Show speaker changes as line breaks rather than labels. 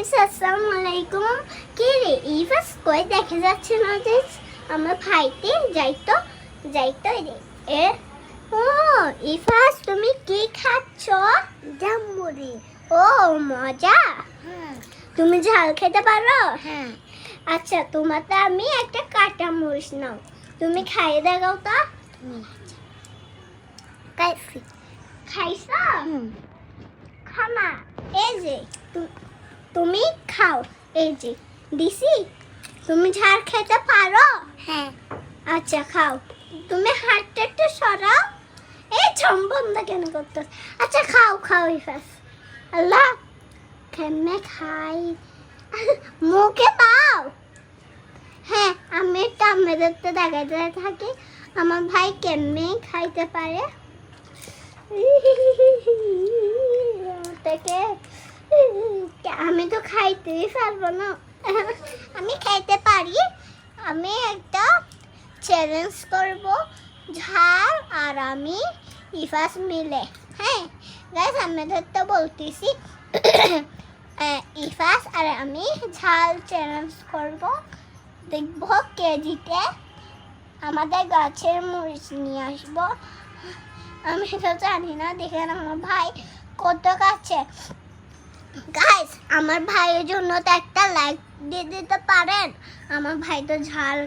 Guys আসসালামু আলাইকুম। কি রে ইভাস কই দেখা যাচ্ছে না যে আমার ভাইতে যাইতো রে এ ও ইভাস তুমি কি খাচ্ছ?
জামুরি।
ও মজা।
হ্যাঁ
তুমি ঝাল খেতে পারো?
হ্যাঁ
আচ্ছা তোমাতে আমি একটা কাঁচা মরিচ নাও, তুমি খাইয়ে দেখাও তো।
খাইছি।
খাইছো? খানা এই যে তুমি খাও, এই যে দিছি। তুমি ঝাল খেতে পারো?
হ্যাঁ
আচ্ছা খাও। তুমি হাতটা একটু সরাও। এই বন্ধ কেন করতে? আচ্ছা খাও খাও ইফাস। আল্লাহ কেমনে খাই, মুখে দাও। হ্যাঁ আমি একটা আমাদের তো দেখাতে থাকি আমার ভাই কেমনে খাইতে পারে। থেকে আমি তো খাইতেই পারবো না। আমি খাইতে পারি। আমি একটা চ্যালেঞ্জ করব, ঝাল আর আমি ইফাস মিলে। হ্যাঁ গাইস আমাদের তো বলতেছি ইফাস আর আমি ঝাল চ্যালেঞ্জ করব। দেখব কেজিতে আমাদের গাছের মরিচ নিয়ে আসবো। আমি তো জানি না, দেখেন আমার ভাই কত খাচ্ছে। গাইস আমার ভাইয়ের জন্য তো একটা লাইক দিয়ে দিতে পারেন। আমার ভাই তো ঝাল